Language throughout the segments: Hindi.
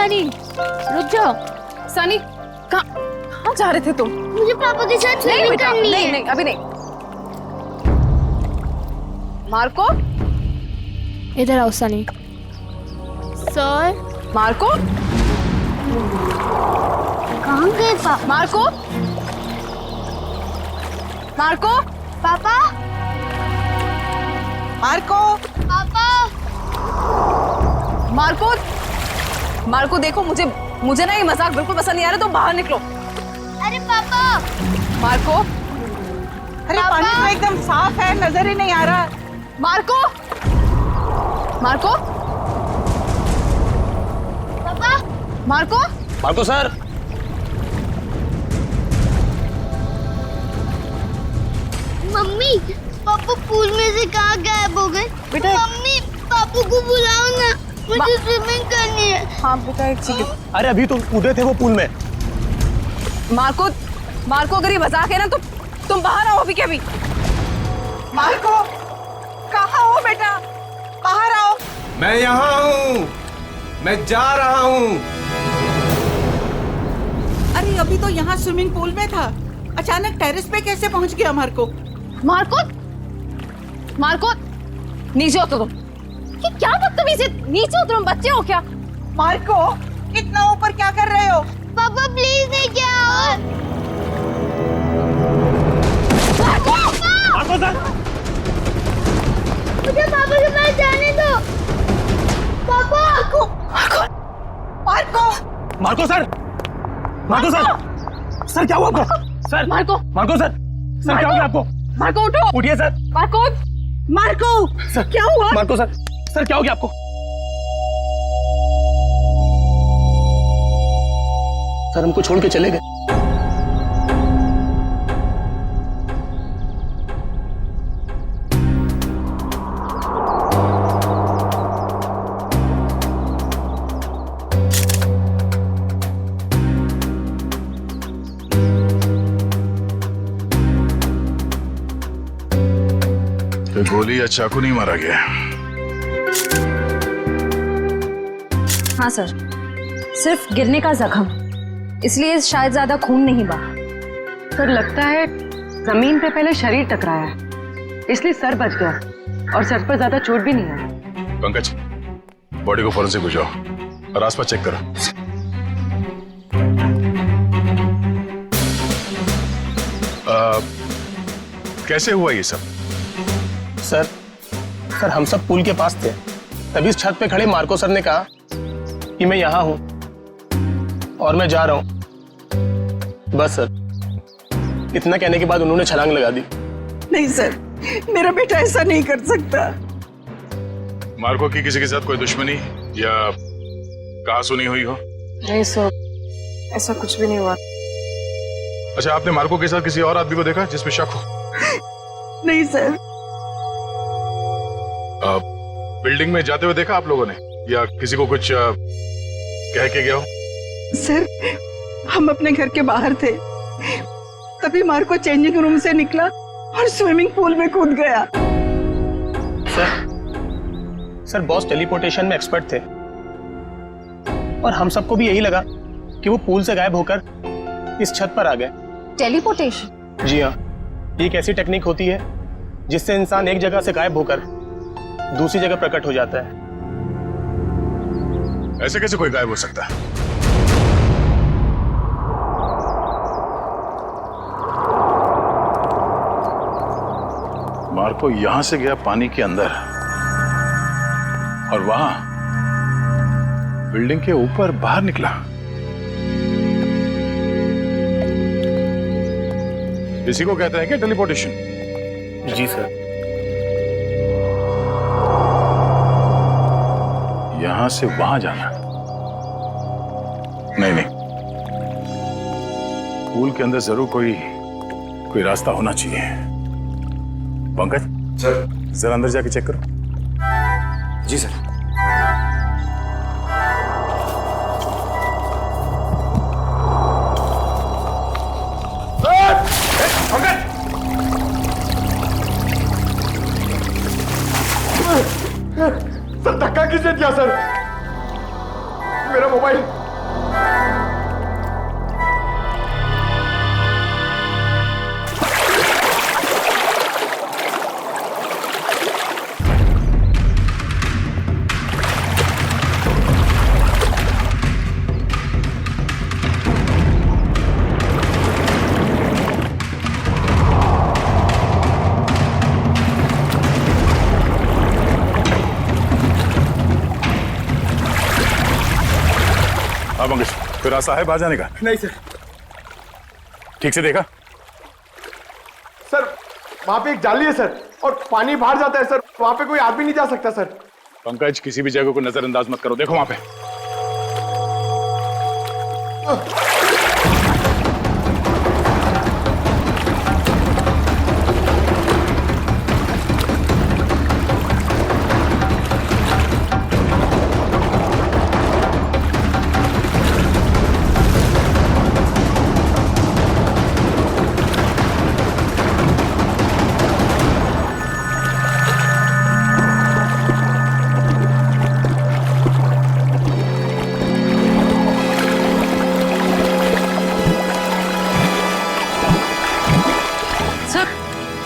सनी रुक जाओ। सनी कहाँ जा रहे थे तुम? मुझे पापा के साथ स्विमिंग करनी है। नहीं अभी नहीं। मार्को, इधर आओ सनी। सर। मार्को, कहाँ गए पापा? मार्को, मार्को, पापा, मार्को, पापा, मार्को, मार्को देखो मुझे ना ये मजाक बिल्कुल पसंद नहीं आ रहा, तो बाहर निकलो। अरे पापा। मार्को, अरे पानी तो एकदम साफ है, नजर ही नहीं आ रहा। मार्को, मार्को, पापा, Marco, Marco sir. Mummy papa pool में से कहाँ गायब हो गए? बेटा मम्मी पापू को बुलाओ ना, मुझे स्विमिंग करनी है। हाँ बेटा एक सेकंड। अरे अभी तो कूदे थे वो पूल में। मार्को, मार्को अगर ये मजाक है ना तो तुम बाहर आओ अभी के अभी। मार्को, कहाँ हो बेटा? बाहर आओ। मैं यहाँ हूँ, मैं जा रहा हूँ। अरे अभी तो यहाँ स्विमिंग पूल में था, अचानक टेरेस पे कैसे पहुँच गया मार्को? मार्को, मार्को नीचे उतरो। ये क्या बदतमीजी है? नीचे उतरो, बच्चे हो क्या? मार्को, इतना ऊपर क्या कर रहे हो? पापा प्लीज नहीं क्या? मार्को! Marco sir. मुझे पापा के पास जाने दो। पापा। Marco, Marco, Marco sir. Marco sir. Sir क्या हुआ आपको? Sir Marco, Marco sir. Sir क्या हो गया आपको? मार्को उठो। उठिए सर। मार्को, मार्को, सर क्या हुआ? Marco sir. सर क्या हो गया आपको? सर हमको छोड़ के चले गए। तो गोली या चाकू नहीं मारा गया? हाँ सर, सिर्फ गिरने का जख्म, इसलिए शायद ज्यादा खून नहीं बहा। सर लगता है जमीन पे पहले शरीर टकराया है, इसलिए सर बच गया और सर पर ज्यादा चोट भी नहीं आई। पंकज, बॉडी को फॉरेंसिक भिजवाओ और आसपास चेक करो। कैसे हुआ ये सब? सर हम सब पुल के पास थे, तभी इस छत पे खड़े मार्को सर ने कहा कि मैं यहाँ हूँ और मैं जा रहा हूँ। बस सर, इतना कहने के बाद उन्होंने छलांग लगा दी। नहीं सर, मेरा बेटा ऐसा नहीं कर सकता। मार्को की किसी के साथ कोई दुश्मनी या कहा सुनी हुई हो? नहीं सर, ऐसा कुछ भी नहीं हुआ। अच्छा, आपने मार्को के साथ किसी और आदमी को देखा जिसमें शक हो? नहीं सर। बिल्डिंग में जाते हुए देखा आप लोगों ने, या किसी को कुछ कह के गया हो? सर हम अपने घर के बाहर थे, तभी चेंजिंग रूम से निकला और स्विमिंग पूल में कूद गया। सर बॉस टेलीपोर्टेशन में एक्सपर्ट थे और हम सबको भी यही लगा कि वो पूल से गायब होकर इस छत पर आ गए। टेलीपोर्टेशन? जी हाँ, ये एक ऐसी टेक्निक होती है जिससे इंसान एक जगह से गायब होकर दूसरी जगह प्रकट हो जाता है। ऐसे कैसे कोई गायब हो सकता है? मार्को यहां से गया पानी के अंदर और वहां बिल्डिंग के ऊपर बाहर निकला। इसी को कहते हैं क्या टेलीपोर्टेशन? जी सर। यहां से वहां जाना? नहीं, पूल के अंदर जरूर कोई रास्ता होना चाहिए। पंकज सर। जरा अंदर जाके चेक करो। जी सर। सर धक्का किसने दिया सर? मेरा मोबाइल। हाँ मंगेश, कोई रास्ता है बाहर जाने का? नहीं सर। ठीक से देखा? सर वहां पे एक जाली है सर, और पानी बाहर जाता है सर, वहां पे कोई आदमी नहीं जा सकता सर। पंकज, किसी भी जगह को नजरअंदाज मत करो, देखो वहां पे।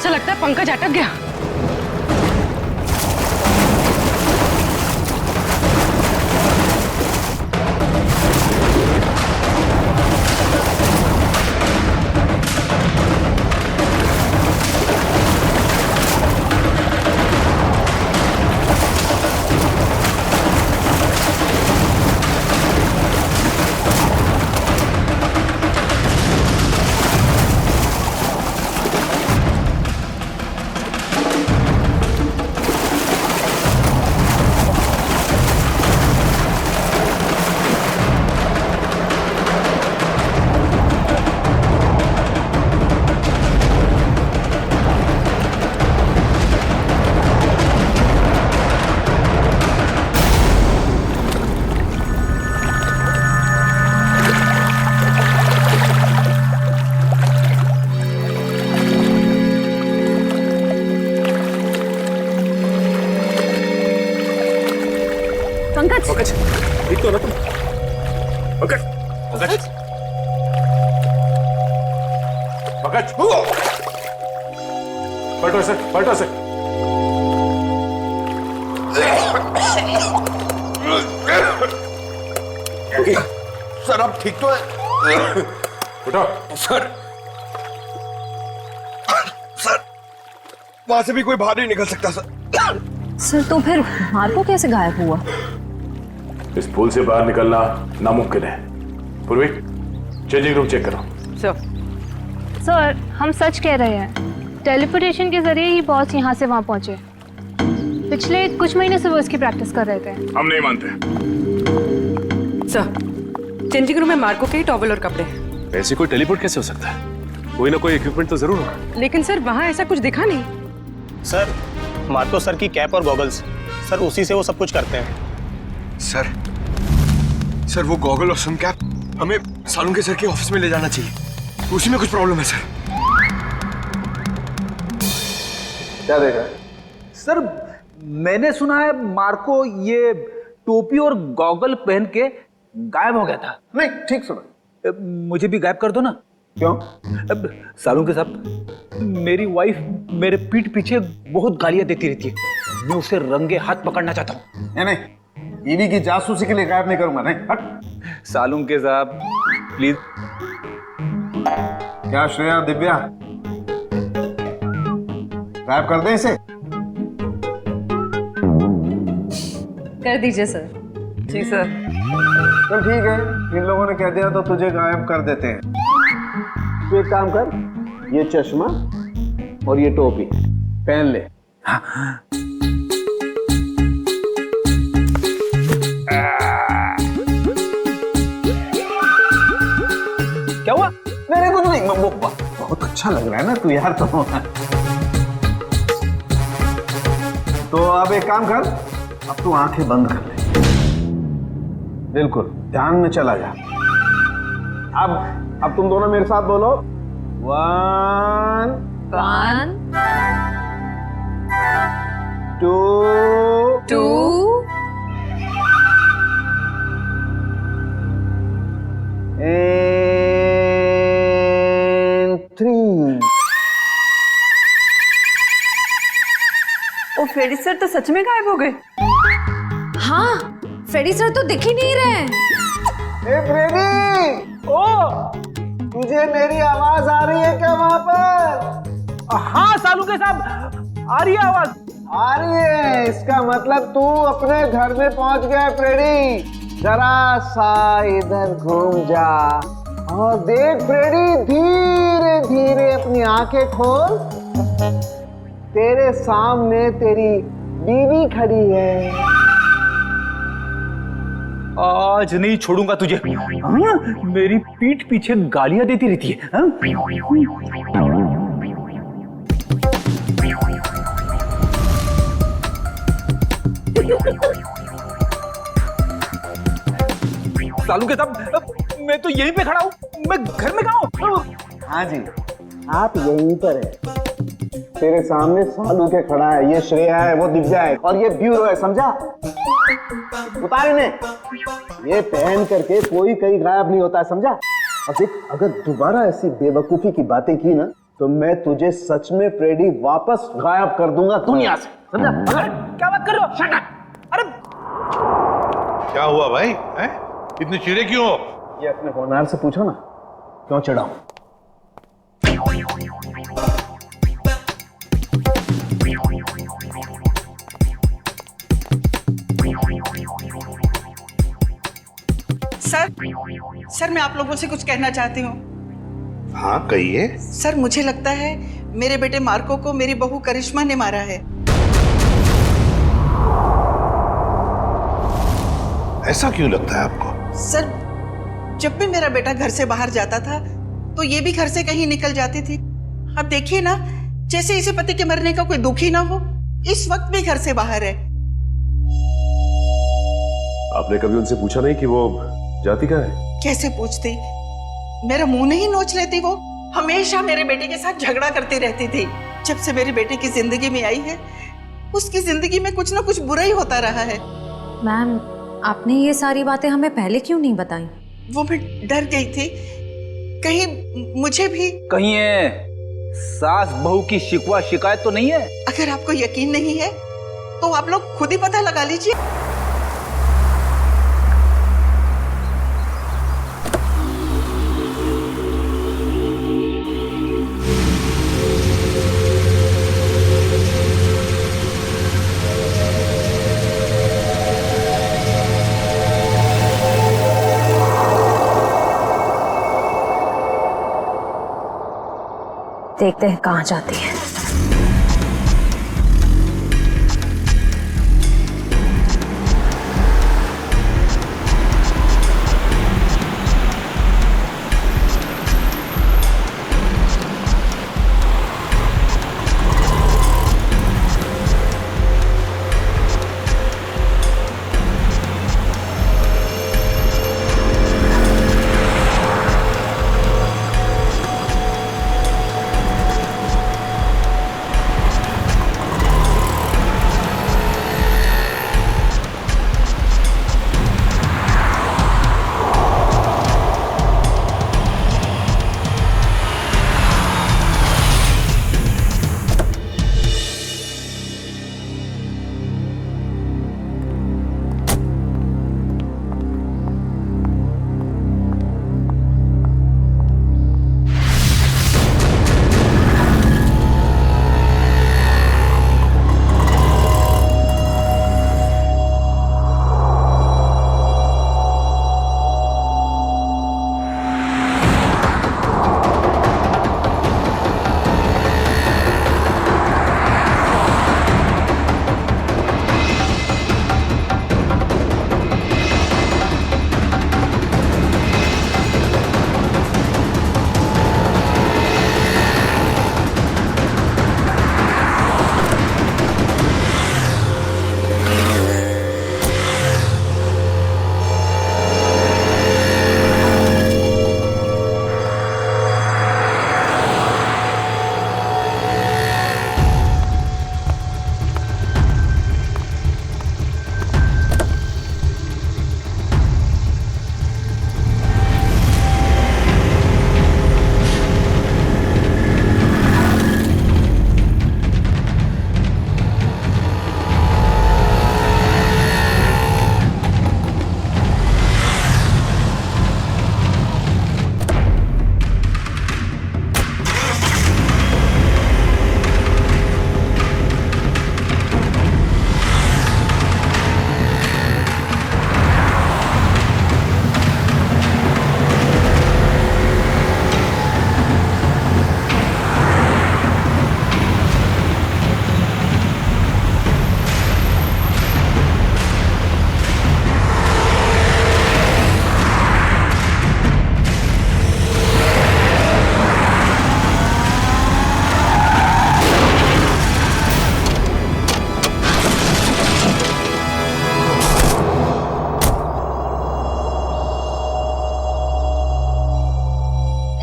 सर लगता है पंकज अटक गया। पंकज, ठीक तो ना तुम? पंकज, पंकज, पंकज, पलटो सर, पलटो सर। सर अब ठीक तो है? उठो। सर वहां से भी कोई बाहर नहीं निकल सकता सर। सर तो फिर मार्को कैसे गायब हुआ? इस पुल से बाहर निकलना नामुमकिन है। पूर्वी, चेंजिंग रूम चेक करो। सर हम सच कह रहे हैं, टेलीपोर्टेशन के जरिए ही बॉस यहाँ से वहाँ पहुँचे। पिछले कुछ महीने से वो इसकी प्रैक्टिस कर रहे थे। हम नहीं मानते। सर चेंजिंग रूम में मार्को के ही टॉवल और कपड़े हैं। ऐसे कोई टेलीपोर्ट कैसे हो सकता है? कोई ना कोई इक्विपमेंट तो जरूर होगा। लेकिन सर वहाँ ऐसा कुछ दिखा नहीं। सर मार्को सर की कैप और गॉगल्स, सर उसी से वो सब कुछ करते हैं। सर वो गॉगल और सन कैप हमें सालून के सर के ऑफिस में ले जाना चाहिए, उसी में कुछ प्रॉब्लम है सर। क्या देख रहा है? सर मैंने सुना है मार्को ये टोपी और गॉगल पहन के गायब हो गया था। नहीं, ठीक सुना। मुझे भी गायब कर दो ना। क्यों? अब सालों के साथ मेरी वाइफ मेरे पीठ पीछे बहुत गालियां देती रहती है, मैं उसे रंगे हाथ पकड़ना चाहता हूँ। नहीं, बीवी की जासूसी के लिए गायब नहीं करूंगा। नहीं, हट। सालूं के साहब प्लीज। क्या श्रेया, दिव्या, गायब कर दें इसे? कर दीजिए सर। जी सर। चल ठीक है, इन लोगों ने कह दिया तो तुझे गायब कर देते हैं। तू एक काम कर, ये चश्मा और ये टोपी पहन ले। क्या हुआ? नहीं कुछ नहीं, बहुत अच्छा लग रहा है ना तू यार। तो अब एक काम कर, अब तू आंखें बंद कर ले, बिल्कुल ध्यान में चला जा। अब तुम दोनों मेरे साथ बोलो, 1 2 2 फ्रेडी सर तो सच में गायब हो गए। हाँ, फ्रेडी सर तो दिख ही नहीं रहे हैं। ए फ्रेडी, ओ तुझे मेरी आवाज आ रही है क्या वहां पर? हाँ सालू के साहब, आ रही है आवाज। आ रही है, इसका मतलब तू अपने घर में पहुंच गया फ्रेडी। जरा सा इधर घूम जा और देख फ्रेडी, धीरे धीरे अपनी आंखें खोल। तेरे सामने तेरी बीवी खड़ी है। आज नहीं छोड़ूंगा तुझे। हाँ? मेरी पीठ पीछे गालियां देती रहती है। हाँ? सालू के साहब, मैं तो यहीं पे खड़ा हूँ, मैं घर में कहाँ हूँ? हाँ जी, आप यहीं पर है। तेरे सामने सालू के खड़ा है, ये श्रेया है, वो दिव्या है और ये ब्यूरो है, समझा? उतार इन्हें। ये पहन करके कोई कहीं गायब नहीं होता है, समझा? और देख, अगर दोबारा ऐसी बेवकूफी की बातें की ना तो मैं तुझे सच में फ्रेडी वापस गायब कर दूंगा दुनिया से, समझा? क्या बात कर रहे हो? Shut up! अरे क्या हुआ भाई? हैं? इतने चिड़े क्यों हो? ये अपने होनहार से पूछो ना, क्यों चिढ़ाऊं? सर मैं आप लोगों से कुछ कहना चाहती हूँ। हाँ कहिए। सर मुझे लगता है मेरे बेटे मार्को को मेरी बहू करिश्मा ने मारा है। ऐसा क्यों लगता है आपको? सर जब भी मेरा बेटा घर से बाहर जाता था तो ये भी घर से कहीं निकल जाती थी। अब देखिए ना, जैसे इसे पति के मरने का कोई दुख ही ना हो, इस वक्त भी घर से बाहर है। आपने कभी उनसे पूछा नहीं कि वो जाती कहाँ है? कैसे पूछती, मेरा मुंह नहीं नोच लेती। वो हमेशा मेरे बेटे के साथ झगड़ा करती रहती थी। जब से मेरे बेटे की जिंदगी में आई है, उसकी जिंदगी में कुछ ना कुछ बुरा ही होता रहा है। मैम, आपने ये सारी बातें हमें पहले क्यों नहीं बताई? वो मैं डर गई थी, कहीं मुझे भी कहीं है सास बहू की शिकवा शिकायत तो नहीं है? अगर आपको यकीन नहीं है तो आप लोग खुद ही पता लगा लीजिए। देखते हैं कहाँ जाती है।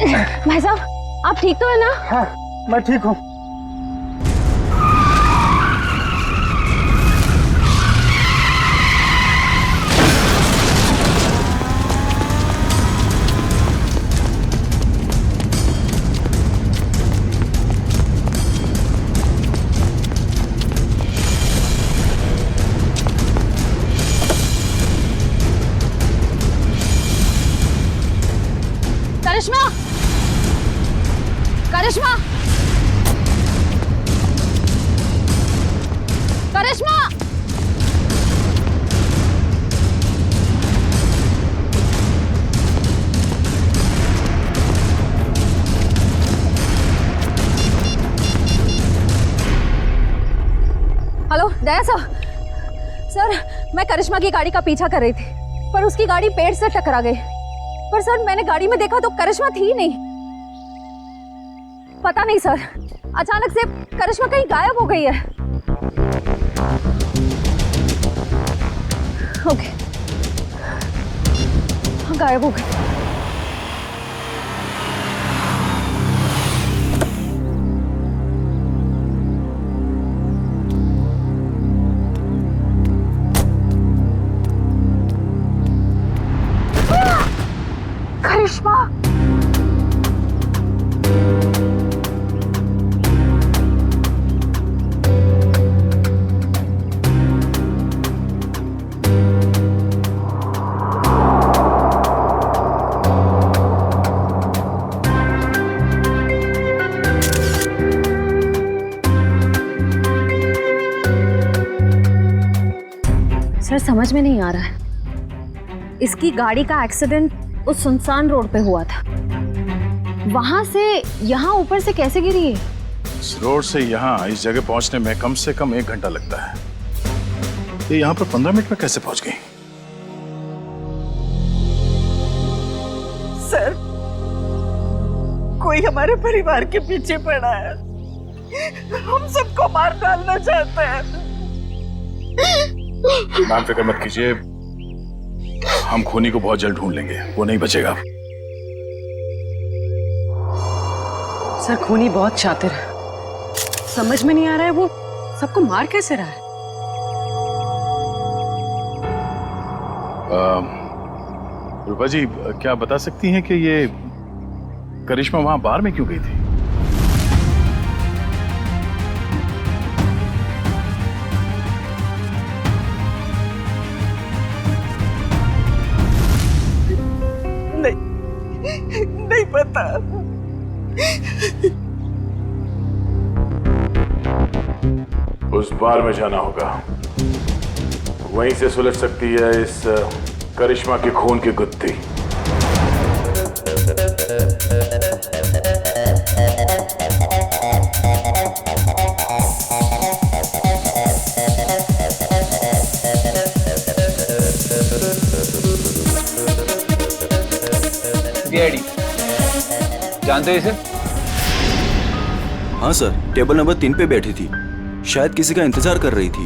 भाई साहब आप ठीक तो है ना? हाँ मैं ठीक हूँ। करिश्मा, करिश्मा, करिश्मा, हेलो दया सर। सर मैं करिश्मा की गाड़ी का पीछा कर रही थी पर उसकी गाड़ी पेड़ से टकरा गई। पर सर मैंने गाड़ी में देखा तो करिश्मा थी नहीं। पता नहीं सर, अचानक से करिश्मा कहीं गायब हो गई है। ओके, हाँ गायब हो गई। करिश्मा, सर समझ में नहीं आ रहा है, इसकी गाड़ी का एक्सीडेंट उस सुनसान रोड पे हुआ था, वहां से यहाँ ऊपर से कैसे गिरी है? इस रोड से यहाँ इस जगह पहुंचने में कम से कम 1 घंटा लगता है। ये यहाँ पर 15 मिनट में कैसे पहुंच गई? सर, कोई हमारे परिवार के पीछे पड़ा है, हम सबको मार डालना चाहता है। मैम फिक्र मत कीजिए, हम खूनी को बहुत जल्द ढूंढ लेंगे, वो नहीं बचेगा। सर खूनी बहुत शातिर है, समझ में नहीं आ रहा है वो सबको मार कैसे रहा है। रूपा जी क्या बता सकती हैं कि ये करिश्मा वहां बार में क्यों गई थी? नहीं पता। उस बार में जाना होगा, वहीं से सुलझ सकती है इस करिश्मा के खून की गुत्थी। जानते हो इसे? हाँ सर, टेबल नंबर 3 पे बैठी थी, शायद किसी का इंतजार कर रही थी।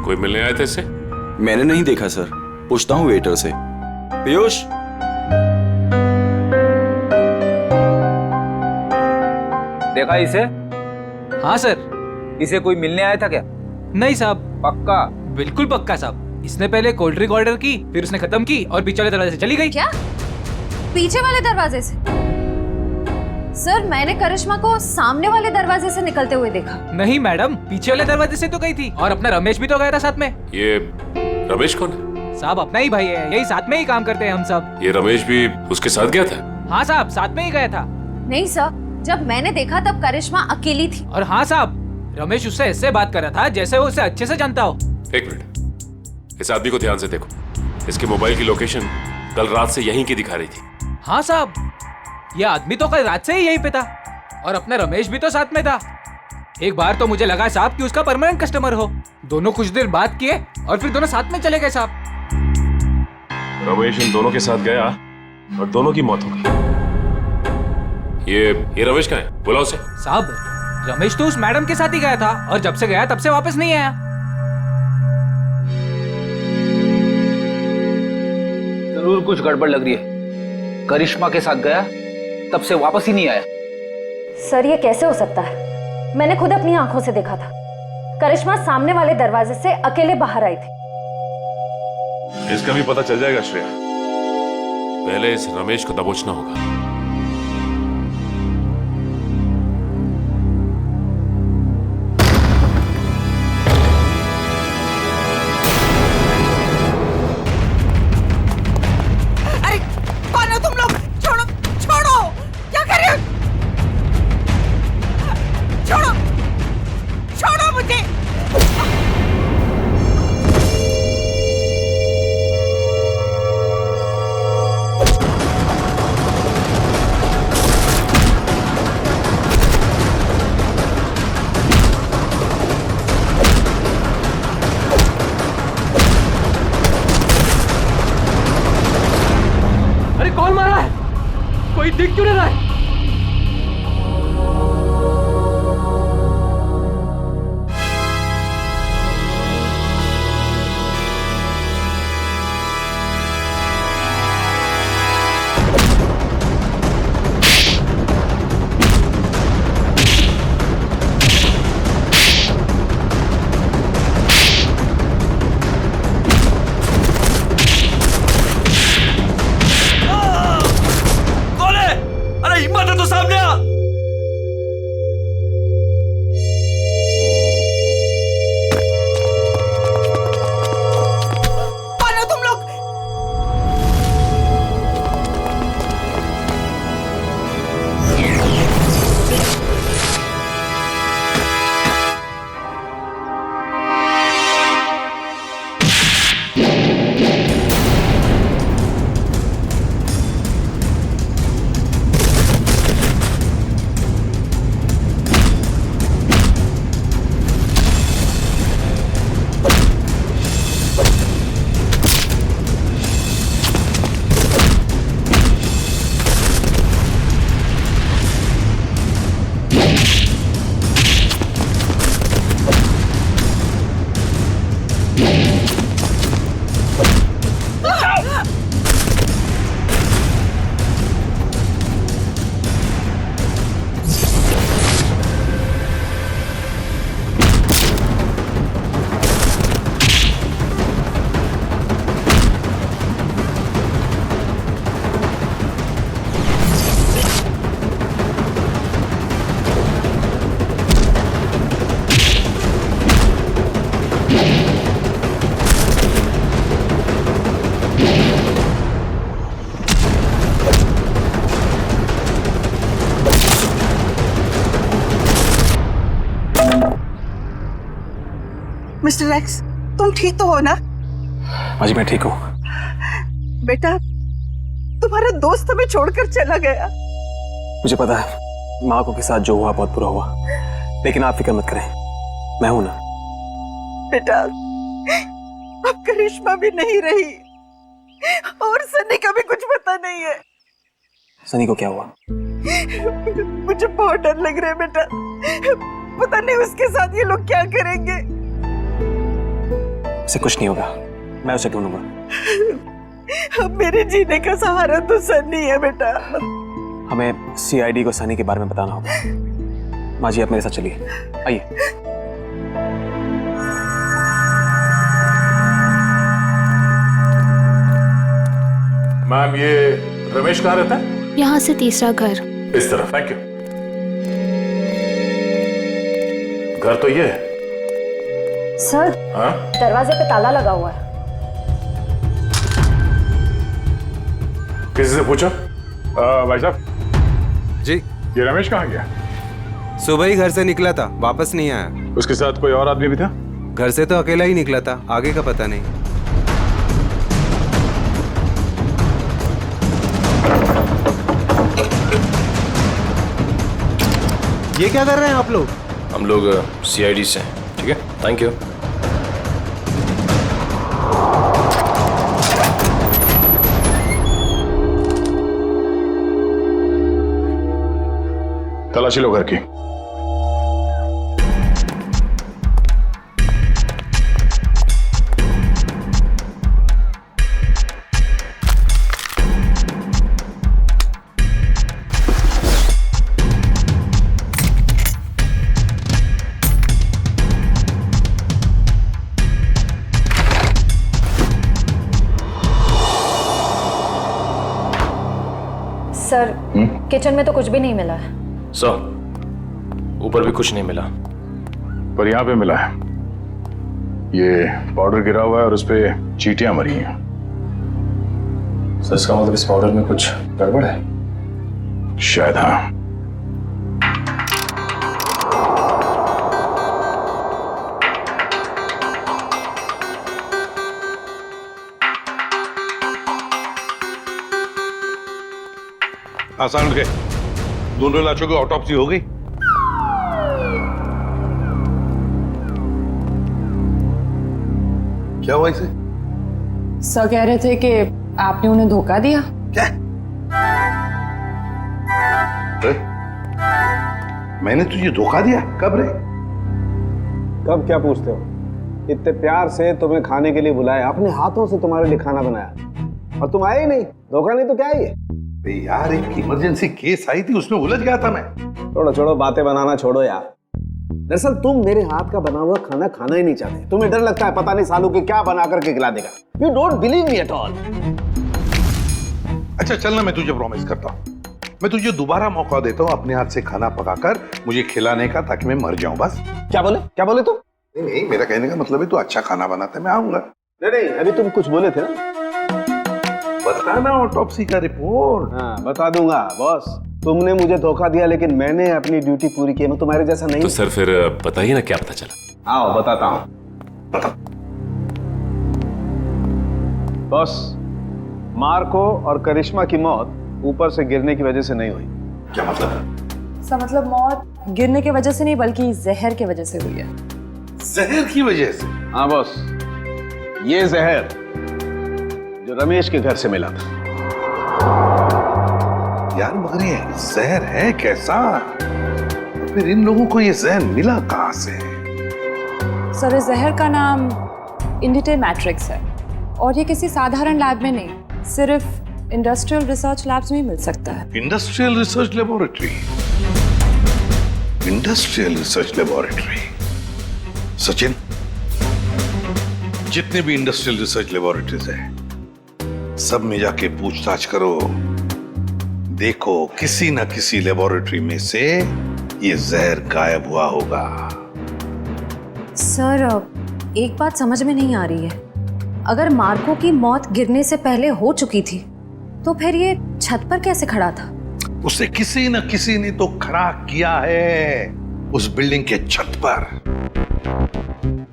कोई मिलने आए थे इससे? मैंने नहीं देखा सर, पूछता हूँ वेटर से। पीयूष, देखा इसे? हाँ सर। इसे कोई मिलने आया था क्या? नहीं साहब। पक्का? बिल्कुल पक्का साहब। इसने पहले कोल्ड ड्रिंक ऑर्डर की, फिर उसने खत्म की और पीछे वाले दरवाजे से चली गई। क्या? पीछे वाले दरवाजे से? सर मैंने करिश्मा को सामने वाले दरवाजे से निकलते हुए देखा। नहीं मैडम, पीछे वाले दरवाजे से तो गई थी, और अपना रमेश भी तो गया था साथ में। ये रमेश कौन है? साहब अपना ही भाई है, यही साथ में ही काम करते हैं हम सब। ये रमेश भी उसके साथ गया था? हाँ साहब, साथ में ही गया था। नहीं सर, जब मैंने देखा तब करिश्मा अकेली थी। और हाँ साहब, रमेश उससे ऐसे बात कर रहा था जैसे वो उसे अच्छे से जानता हो। 1 मिनट, इस आदमी को ध्यान से देखो। इसके मोबाइल की लोकेशन कल रात से यहीं की दिखा रही थी। हाँ साहब, ये आदमी तो कल रात से ही यहीं पे था, और अपना रमेश भी तो साथ में था। एक बार तो मुझे लगा साहब कि उसका परमानेंट कस्टमर हो। दोनों कुछ देर बात किए और फिर दोनों साथ में चले गए साहब। रमेश इन दोनों के साथ गया और दोनों की मौत हो गई। ये रमेश कहाँ है? बुलाओ उसे। साहब रमेश तो उस मैडम के साथ ही गया था, और जब से गया तब से वापस नहीं आया। जरूर कुछ गड़बड़ लग रही है। करिश्मा के साथ गया तब से वापस ही नहीं आया। सर ये कैसे हो सकता है? मैंने खुद अपनी आंखों से देखा था। करिश्मा सामने वाले दरवाजे से अकेले बाहर आई थी। इसका भी पता चल जाएगा श्रेया। पहले इस रमेश को दबोचना होगा। अरे कौन हो तुम लोग? छोड़ो छोड़ो, क्या कर रहे हो? छोड़ो छोड़ो मुझे। अरे कौन मारा है? कोई दिख क्यों नहीं रहा है? मिस्टर एक्स, तुम ठीक तो हो ना? माँ जी मैं ठीक हूँ। बेटा, तुम्हारा दोस्त हमें छोड़कर चला गया। मुझे पता है माँ को के साथ जो हुआ बहुत बुरा हुआ, लेकिन आप फिक्र मत करें, मैं हूं ना। बेटा, अब करिश्मा भी नहीं रही और सनी का भी कुछ पता नहीं है। सनी को क्या हुआ? मुझे बहुत डर लग रहा है बेटा, पता नहीं उसके साथ ये लोग क्या करेंगे। उसे कुछ नहीं होगा, मैं उसे ढूंढूंगा। अब मेरे जीने का सहारा तो सनी है बेटा। हमें सीआईडी को सनी के बारे में बताना होगा। माँ जी आप मेरे साथ चलिए, आइए। मैम ये रमेश कहाँ रहता है? यहाँ से तीसरा घर। इस तरफ। Thank you. घर तो ये है। सर, हाँ? दरवाजे पे ताला लगा हुआ है। किसी से पूछा? भाई साहब जी, ये रमेश कहाँ गया? सुबह ही घर से निकला था, वापस नहीं आया। उसके साथ कोई और आदमी भी था? घर से तो अकेला ही निकला था, आगे का पता नहीं। ये क्या कर रहे हैं आप लोग? हम लोग सीआईडी से हैं। ठीक है, थैंक यू। तलाशी लो घर की। सर किचन में तो कुछ भी नहीं मिला है। सर ऊपर भी कुछ नहीं मिला, पर यहाँ पे मिला है। ये पाउडर गिरा हुआ है और उस पे चींटियां मरी हैं। सर इसका मतलब इस पाउडर में कुछ गड़बड़ है? शायद हाँ। आसान के दोनों लाशों की ऑटोप्सी हो गई। क्या हुआ इसे? सर कह रहे थे कि आपने उन्हें धोखा दिया। क्या? मैंने तुझे धोखा दिया? कब रे? कब क्या पूछते हो? इतने प्यार से तुम्हें खाने के लिए बुलाया, अपने हाथों से तुम्हारे लिए खाना बनाया और तुम आए ही नहीं। धोखा नहीं तो क्या है ये? यार एक इमरजेंसी केस आई थी, उसमें उलझ गया था मैं। छोड़ो छोड़ो, बातें बनाना छोड़ो यार। दरअसल तुम मेरे हाथ का बना हुआ खाना खाना ही नहीं चाहते। तुम्हें डर लगता है पता नहीं सालू के क्या बना करके खिला देगा। You don't believe me at all. अच्छा चलना, मैं तुझे प्रॉमिस करता हूँ, मैं तुझे दोबारा मौका देता हूँ अपने हाथ से खाना पकाकर मुझे खिलाने का, ताकि मैं मर जाऊं बस। क्या बोले तुम? नहीं, मेरा कहने का मतलब है तू अच्छा खाना बनाता है, मैं आऊंगा। नहीं, अभी तुम कुछ बोले थे ना। बताना ऑटोप्सी का रिपोर्ट। हाँ बता दूंगा बॉस। तुमने मुझे धोखा दिया लेकिन मैंने अपनी ड्यूटी पूरी की। मैं तुम्हारे जैसा नहीं। तो सर फिर बताइए ना क्या पता चला। आओ बताता हूँ। बॉस, मार्को और करिश्मा की मौत ऊपर से गिरने की वजह से नहीं हुई। क्या मतलब? सर मतलब मौत गिरने की वजह से नहीं बल्कि जहर की वजह से हुई है। जहर की वजह से? हाँ बॉस, ये जहर जो रमेश के घर से मिला था। यार मगर ये जहर है कैसा? फिर इन लोगों को ये जहर मिला कहां से? सर इस जहर का नाम इंडिटे मैट्रिक्स है और ये किसी साधारण लैब में नहीं, सिर्फ इंडस्ट्रियल रिसर्च लैब्स में ही मिल सकता है। Industrial research laboratory? Industrial research laboratory? Sachin, जितने भी इंडस्ट्रियल रिसर्च लेबोरेटरीज हैं सब में जाके पूछताछ करो। देखो किसी ना किसी लेबोरेटरी में से ये जहर गायब हुआ होगा। सर एक बात समझ में नहीं आ रही है, अगर मार्को की मौत गिरने से पहले हो चुकी थी तो फिर ये छत पर कैसे खड़ा था? उसे किसी न किसी ने तो खड़ा किया है उस बिल्डिंग के छत पर।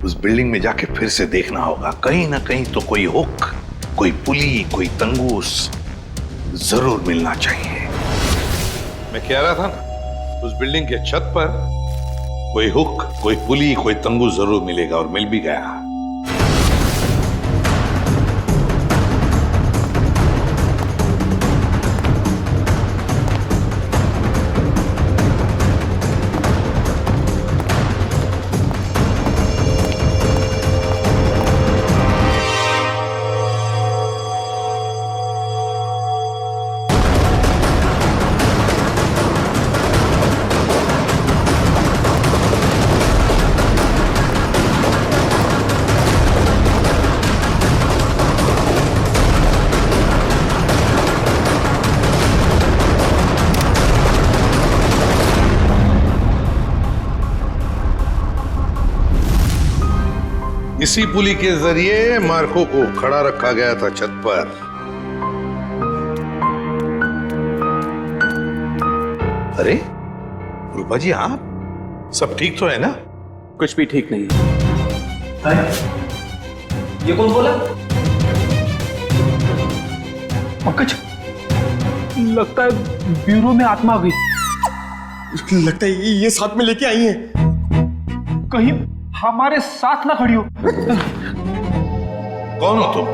उस बिल्डिंग में जाके फिर से देखना होगा, कहीं ना कहीं तो कोई हुक, कोई पुली, कोई तंगूस जरूर मिलना चाहिए। मैं कह रहा था ना, उस बिल्डिंग के छत पर कोई हुक, कोई पुली, कोई तंगूस जरूर मिलेगा, और मिल भी गया। इसी पुली के जरिए मार्को को खड़ा रखा गया था छत पर। अरे रूपा जी, आप सब ठीक तो है ना? कुछ भी ठीक नहीं है। ये कौन बोला? पंकज, लगता है ब्यूरो में आत्मा आ गई। लगता है ये साथ में लेके आई हैं। कहीं हमारे साथ ना खड़ी हो। कौन हो तुम?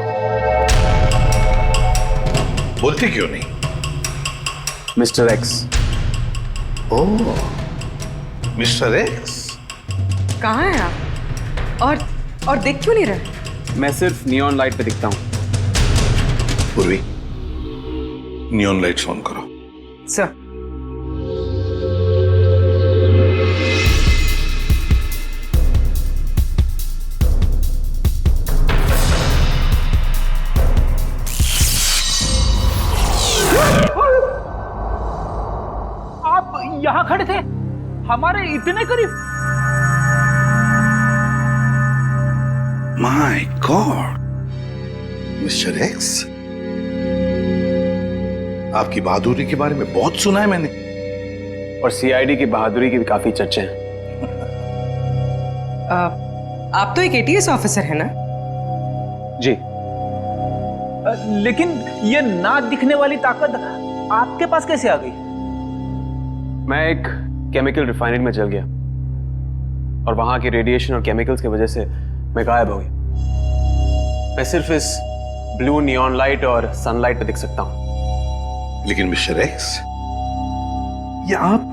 बोलते क्यों नहीं? Mister X. Oh, mister X. कहाँ हैं आप? और देख क्यों नहीं रहे? मैं सिर्फ नियॉन लाइट पे दिखता हूँ। पूर्वी, नियॉन लाइट्स ऑन करो। सर। यहाँ खड़े थे, हमारे इतने करीब। माय गॉड, मिस्टर एक्स, आपकी बहादुरी के बारे में बहुत सुना है मैंने। और सीआईडी की बहादुरी की भी काफी चर्चे हैं। आप तो एक एटीएस ऑफिसर है ना? जी। लेकिन ये ना दिखने वाली ताकत आपके पास कैसे आ गई? मैं एक केमिकल रिफाइनरी में चल गया और वहां की रेडिएशन और केमिकल्स की वजह से मैं गायब हो गया। मैं सिर्फ इस ब्लू नियॉन लाइट और सनलाइट पे दिख सकता हूं। लेकिन मिस्टर एक्स, ये आप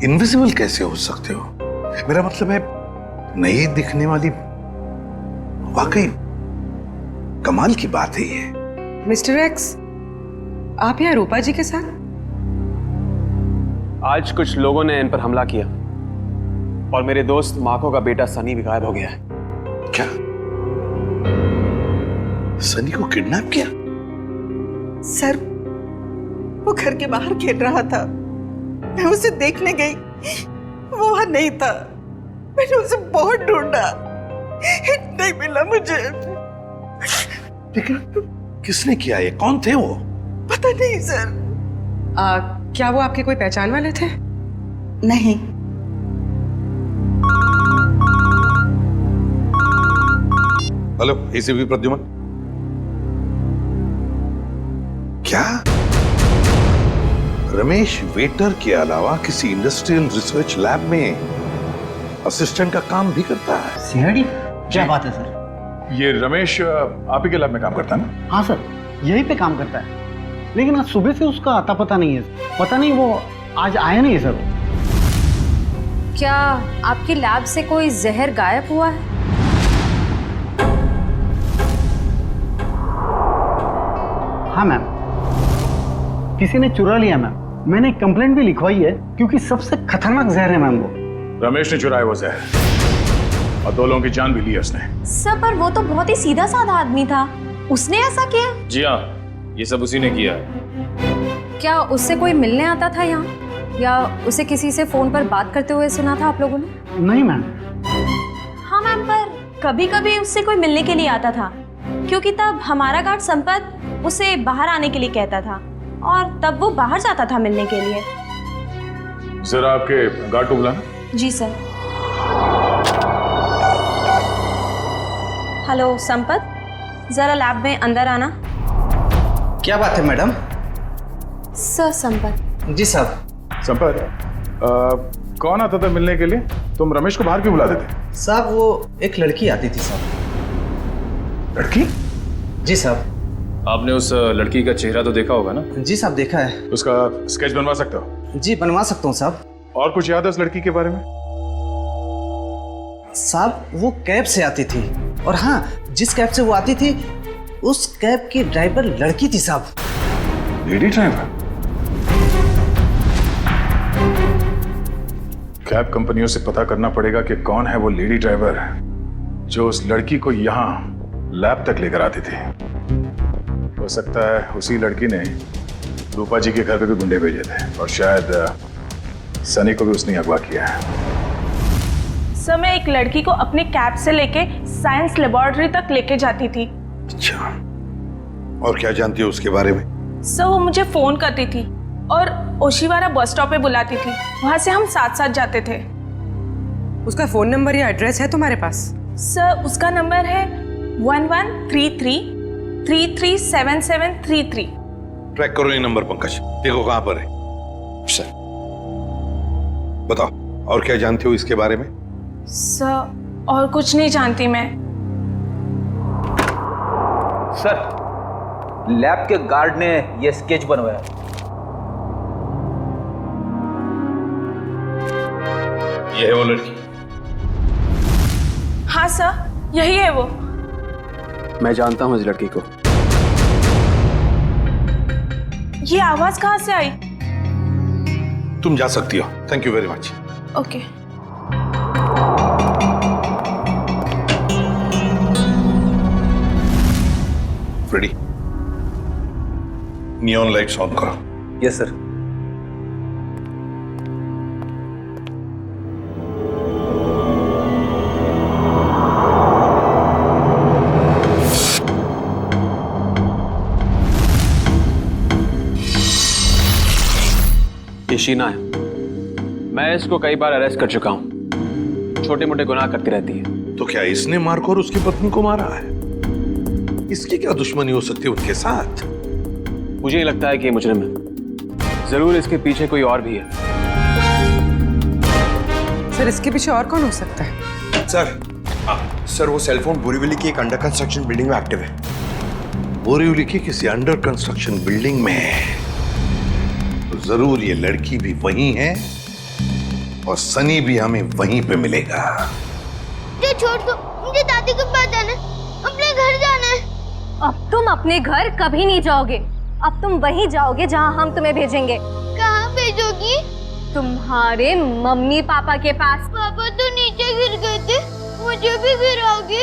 इनविजिबल कैसे हो सकते हो? मेरा मतलब है, नहीं दिखने वाली, वाकई कमाल की बात है ये। मिस्टर एक्स, आप यहाँ रूपा जी के साथ? आज कुछ लोगों ने इन पर हमला किया और मेरे दोस्त मार्को का बेटा सनी भी गायब हो गया है। क्या? सनी को किडनैप किया? सर, वो घर के बाहर खेल रहा था, मैं उसे देखने गई, वो वहां नहीं था। मैंने उसे बहुत ढूंढा, नहीं मिला मुझे। लेकिन किसने किया ये? कौन थे वो? पता नहीं सर। क्या वो आपके कोई पहचान वाले थे? नहीं। Hello, ACP Pradyuman. क्या रमेश वेटर के अलावा किसी इंडस्ट्रियल रिसर्च लैब में असिस्टेंट का काम भी करता है? सीआईडी? क्या बात है सर? ये रमेश आप ही के लैब में काम करता है ना? हाँ सर, यहीं पे काम करता है, लेकिन आज सुबह से उसका आता पता नहीं है। पता नहीं वो आज आया नहीं है सर। क्या आपकी लैब से कोई जहर गायब हुआ है? हाँ मैम, किसी ने चुरा लिया मैम। मैंने कंप्लेंट भी लिखवाई है, क्योंकि सबसे खतरनाक जहर है मैम वो। रमेश ने चुराया वो जहर और 2 लोगों की जान भी ली है उसने। सर, पर वो तो बहुत ही सीधा साधा आदमी था, उसने ऐसा किया? जी हाँ, ये सब उसी ने किया है। क्या उससे कोई मिलने आता था यहाँ, या उसे किसी से फोन पर बात करते हुए सुना था आप लोगों ने? नहीं मैम। हाँ मैम, पर कभी कभी उससे कोई मिलने के लिए आता था, क्योंकि तब हमारा गार्ड संपत उसे बाहर आने के लिए कहता था और तब वो बाहर जाता था मिलने के लिए। जरा आपके गार्ड को बुलाना। जी सर। हेलो संपत, जरा लैब में अंदर आना। क्या बात है मैडम? सर संपत। जी साहब। संपत, कौन आता था मिलने के लिए? तुम रमेश को बाहर क्यों बुला देते? साहब, वो एक लड़की आती थी साहब। लड़की? जी साहब। आपने उस लड़की का चेहरा तो देखा होगा ना? जी साहब, देखा है। उसका स्केच बनवा सकते हो? जी बनवा सकता हूँ साहब। और कुछ याद है उस लड़की के बारे में? साहब, वो कैब से आती थी, और हाँ, जिस कैब से वो आती थी उस कैब की ड्राइवर लड़की थी साहब। Lady driver? कैब कंपनियों से पता करना पड़ेगा कि कौन है वो लेडी ड्राइवर जो उस लड़की को यहाँ लैब तक लेकर आती थी। हो सकता है उसी लड़की ने रूपा जी के घर पे भी गुंडे भेजे थे, और शायद सनी को भी उसने अगवा किया है। सर, मैं एक लड़की को अपने कैब से लेके साइंस लेबोरेटरी तक लेके जाती थी। अच्छा, और क्या जानती हो उसके बारे में? सर, वो मुझे फोन करती थी और ओशिवारा बस स्टॉप पे बुलाती थी, वहां से हम साथ साथ जाते थे। उसका फोन नंबर या एड्रेस है तुम्हारे पास? सर, उसका नंबर है 1133337733। ट्रैक करो ये नंबर पंकज, देखो कहां पर है। सर बताओ, और क्या जानते हो इसके बारे में? सर, और कुछ नहीं जानती मैं। सर, लैब के गार्ड ने ये स्केच बनवाया। ये है वो लड़की? हाँ सर, यही है वो। मैं जानता हूँ इस लड़की को। ये आवाज कहाँ से आई? तुम जा सकती हो। Thank you very much. Okay. Freddie, neon lights on करो। Yes sir. ये शीना है। मैं इसको कई बार अरेस्ट कर चुका हूँ। छोटे मोटे गुनाह करती रहती है। तो क्या इसने मार्को और उसकी पत्नी को मारा है? इसकी क्या दुश्मनी हो सकती है उनके साथ? मुझे ही लगता है कि ये मुजरिम है। जरूर इसके पीछे कोई और भी है। सर इसके पीछे और कौन हो सकता है? सर वो सेलफोन बोरीवली की एक अंडर कंस्ट्रक्शन बिल्डिंग में एक्टिव है। बोरीवली की किसी अंडर कंस्ट्रक्शन बिल्डिंग में है तो जरूर ये लड़की भी वहीं है और सनी भी हमें वहीं पे मिलेगा। मुझे छोड़ दो, मुझे दादी के पास जाना है, अपने घर जाना है। अब तुम अपने घर कभी नहीं जाओगे। अब तुम वहीं जाओगे जहां हम तुम्हें भेजेंगे। कहाँ भेजोगी? तुम्हारे मम्मी पापा के पास। पापा तो नीचे गिर गए थे, मुझे भी गिराओगे?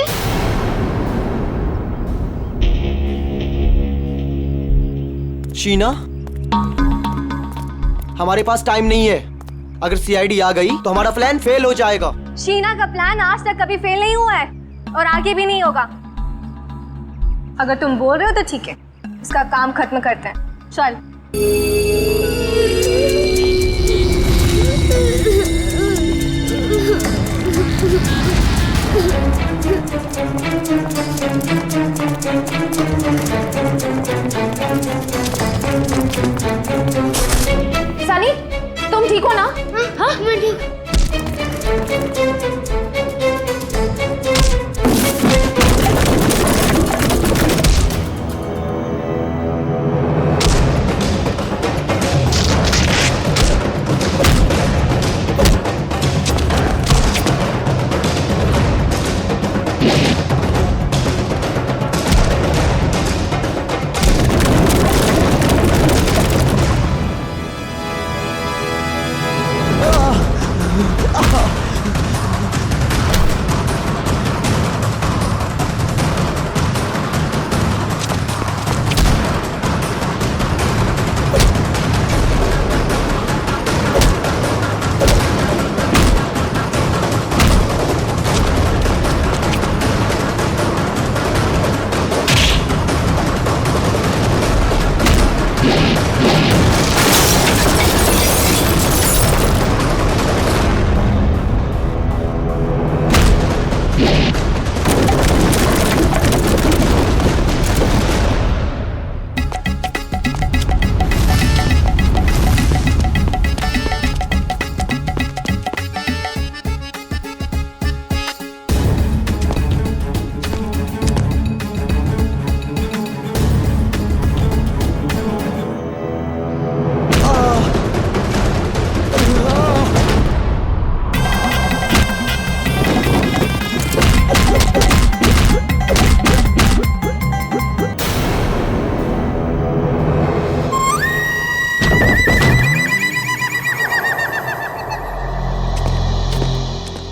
शीना, हमारे पास टाइम नहीं है। अगर सीआईडी आ गई तो हमारा प्लान फेल हो जाएगा। शीना का प्लान आज तक कभी फेल नहीं हुआ है और आगे भी नहीं होगा। अगर तुम बोल रहे हो तो ठीक है, इसका काम खत्म करते हैं। चल। सनी, तुम ठीक हो ना? हाँ, मैं ठीक।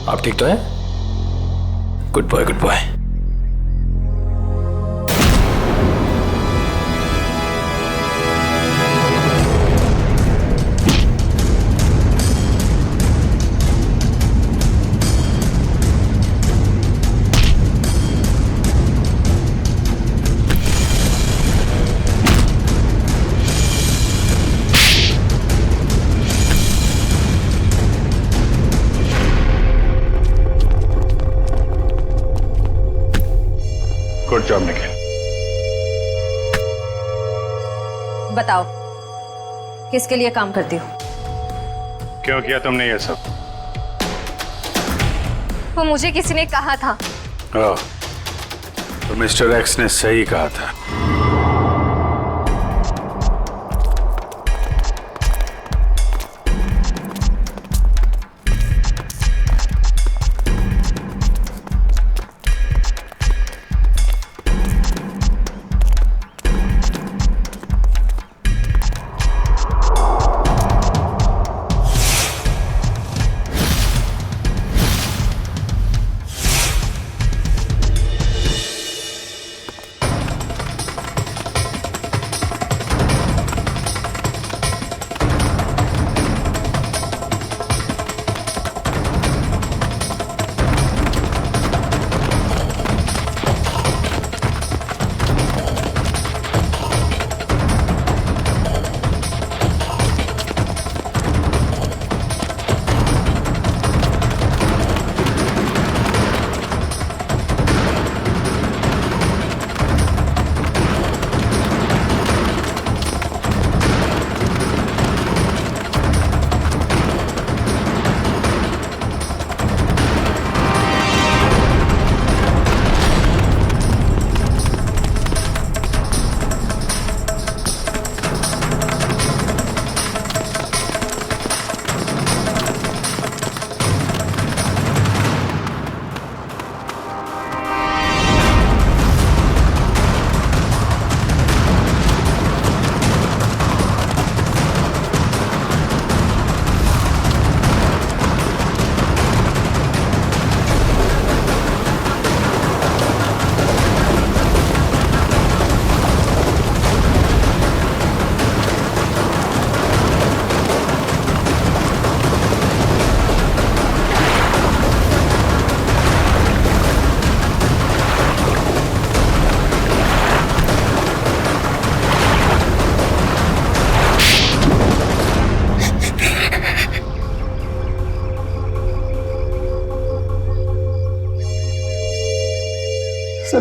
आप ठीक तो हैं? Good boy, good boy. Good job Nikhil. बताओ, किसके लिए काम करती हो? क्यों किया तुमने ये सब? वो मुझे किसी ने कहा था। तो मिस्टर एक्स ने सही कहा था।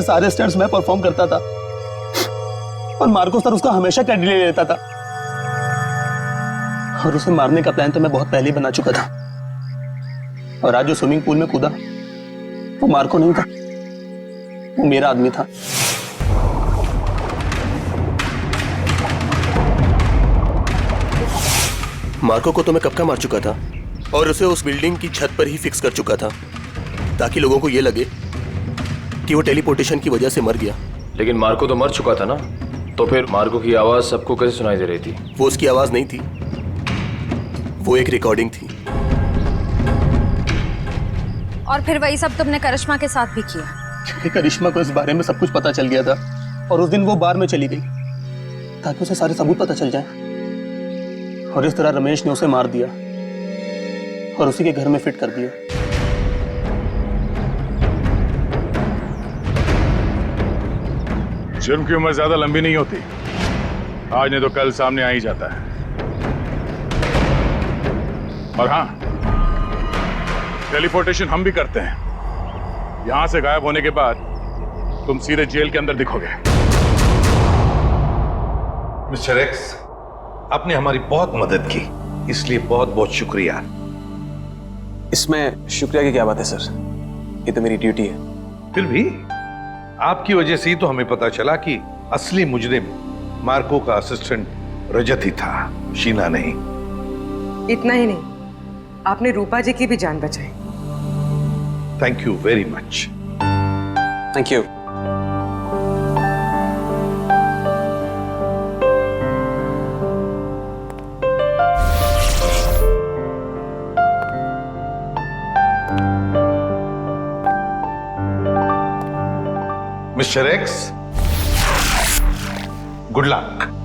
सारे स्टंट्स मैं परफॉर्म करता था और मार्को सर उसका हमेशा क्रेडिट ले लेता था। और उसे मारने का प्लान तो मैं बहुत पहले ही बना चुका था। और आज जो स्विमिंग पूल में कूदा वो मार्को नहीं था, वो मेरा आदमी था। मार्को को तो मैं कब का मार चुका था और उसे उस बिल्डिंग की छत पर ही फिक्स कर चुका था ताकि लोगों को यह लगे कि वो टेलीपोर्टेशन की वजह से मर गया। लेकिन मार्को तो मर चुका था ना, तो फिर मार्को की आवाज सबको कैसे सुनाई दे रही थी? वो उसकी आवाज नहीं थी, वो एक रिकॉर्डिंग थी। और फिर वही सब तुमने करिश्मा के साथ भी किया? क्योंकि करिश्मा को इस बारे में सब कुछ पता चल गया था और उस दिन वो बार में चली गई ताकि उसे सारे सबूत पता चल जाए। और इस तरह रमेश ने उसे मार दिया और उसी के घर में फिट कर दिया। जुर्म की उम्र ज्यादा लंबी नहीं होती, आज नहीं तो कल सामने आ ही जाता है। और हाँ, टेलीपोर्टेशन हम भी करते हैं। यहां से गायब होने के बाद तुम सीधे जेल के अंदर दिखोगे। मिस्टर एक्स, आपने हमारी बहुत मदद की, इसलिए बहुत बहुत शुक्रिया। इसमें शुक्रिया की क्या बात है सर, ये तो मेरी ड्यूटी है। फिर भी आपकी वजह से ही तो हमें पता चला कि असली मुजरिम मार्को का असिस्टेंट रजत ही था, शीना नहीं। इतना ही नहीं, आपने रूपा जी की भी जान बचाई। Thank you very much. Thank you. Mister x, good luck.